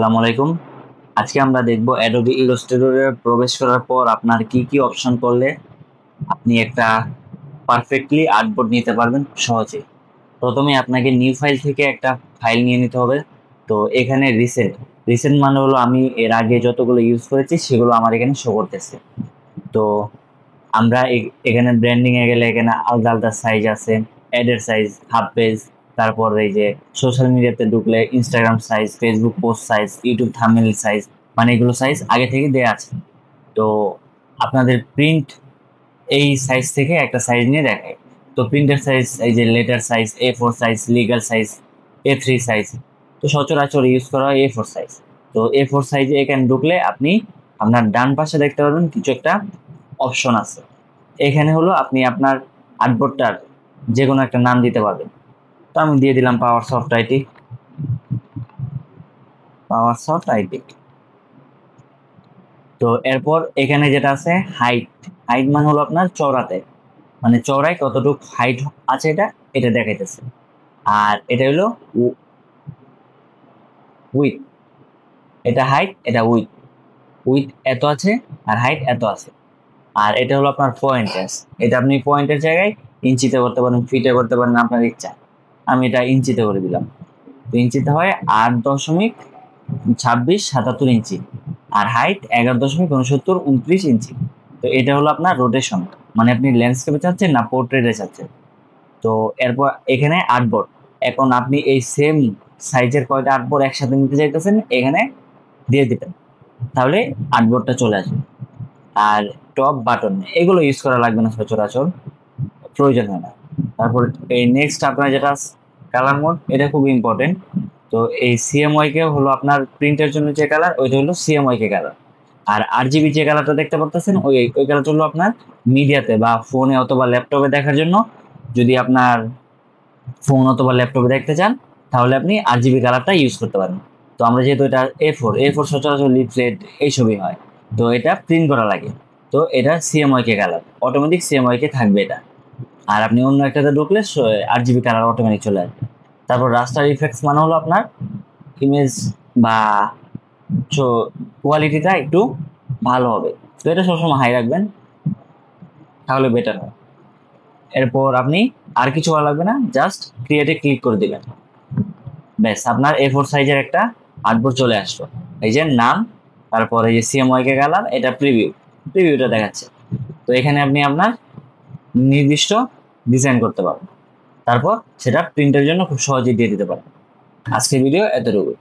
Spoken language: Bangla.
আসসালামু আলাইকুম। আজকে আমরা দেখব অ্যাডোবি ইলাস্ট্রেটরে প্রবেশ করার পর আপনার কি কি অপশন করলে আপনি একটা পারফেক্টলি আর্টবোর্ড নিতে পারবেন সহজে। প্রথমে আপনাকে নিউ ফাইল থেকে একটা ফাইল নিয়ে নিতে হবে। তো এখানে রিসেন্ট রিসেন্ট মানে হলো আমি এর আগে যতগুলো ইউজ করেছি সেগুলো আমার এখানে শো করতেছে। তো আমরা এখানে ব্র্যান্ডিং এ গেলে এখানে আলাদা আলাদা সাইজ আছে, অ্যাডের সাইজ, হাফ পেজ, তারপর এই যে সোশ্যাল মিডিয়াতে ঢুকলে Instagram size, Facebook post size, YouTube thumbnail size, মানে এগুলো সাইজ আগে থেকে দেয়া আছে। তো আপনাদের প্রিন্ট এই সাইজ থেকে একটা সাইজ নিয়ে দেখায়। তো প্রিন্টের সাইজ এই যে letter size A4 size, legal size A3 size. তো সচরাচর ইউজ করা হয় A4 সাইজ। তো A4 সাইজে এখানে ঢুকলে আপনি আপনার ডান পাশে দেখতে পারবেন কিছু একটা অপশন আছে। এখানে হলো আপনি আপনার আর্টবোর্ডটার যে কোনো একটা নাম দিতে পারবেন। তো আমি দিয়ে দিলাম পাওয়ার সফট আইটি। তো এরপর এখানে যেটা আছে হাইট, হাইট মানে হলো আপনার চওড়াতে, মানে চওড়ায় কতটুকু হাইট আছে এটা এটা দেখাইতেছে। আর এটা হলো উইথ, এটা হাইট, এটা উইথ। উইথ এত আছে আর হাইট এত আছে। আর এটা হলো আপনার পয়েন্টার্স, এটা আপনি পয়েন্টের জায়গায় ইঞ্চিতে করতে পারেন, ফিটে করতে পারেন, আপনার ইচ্ছা। আমি এটা ইঞ্চিতে করে দিলাম। তো ইঞ্চিতে হয় 8.2677 ইঞ্চি, আর হাইট 11.6929 ইঞ্চি। তো এটা হলো আপনার রোটেশন, মানে আপনি ল্যান্ডস্কেপে চাচ্ছেন না পোর্ট্রেটে চাচ্ছেন। তো এরপর এখানে আর্টবোর্ড, এখন আপনি এই সেম সাইজের কয়টা আর্টবোর্ড একসাথে নিতে চাইতেছেন এখানে দিয়ে দিবেন, তাহলে আর্টবোর্ডটা চলে আসবে। আর টপ বাটন এগুলো ইউজ করা লাগবে না, সচরাচর প্রয়োজন হয় না। তারপর এই নেক্সট আপনার যেটা কালার মোড, এটা খুব ইম্পর্টেন্ট। তো এই সিএমওয়াই কে হলো আপনার প্রিন্টের জন্য যে কালার, ওইটা হলো সিএমওয়াই কে কালার। আর আরজিবি যে কালারটা দেখতে পাচ্ছেন ওই ওই কালারটা হলো আপনার মিডিয়াতে বা ফোনে অথবা ল্যাপটপে দেখার জন্য। যদি আপনার ফোন অথবা ল্যাপটপে দেখতে চান তাহলে আপনি আরজিবি কালারটা ইউজ করতে পারেন। তো আমরা যেহেতু এটা A4 সচরাচর লিফলেট এইসবই হয়, তো এটা প্রিন্ট করা লাগে। তো এটা সিএমওয়াই কে কালার, অটোমেটিক সিএমওয়াই কে থাকবে এটা। আর আপনি অন্য একটাতে ঢুকলে আরজিবি কালার অটোমেটিক চলে আসবে। তারপর রাস্টার ইফেক্টস মানে হলো আপনার ইমেজ বা কোয়ালিটিটা একটু ভালো হবে। তো এটা সবসময় হাই রাখবেন, তাহলে বেটার হয়। এরপর আপনি আর কিছু করা লাগবে না, জাস্ট ক্রিয়েটে ক্লিক করে দিবেন, ব্যাস আপনার A4 সাইজের একটা আর্টবোর্ড চলে আসলো। এই যে নাম, তারপর এই যে সিএমওয়াই কে কালার, এটা প্রিভিউটা দেখাচ্ছে। তো এখানে আপনি আপনার নির্দিষ্ট ডিজাইন করতে পারবেন, তারপর সেটা প্রিন্টের জন্য খুব সহজেই দিয়ে দিতে পারেন। আজকের ভিডিও এতটুকু।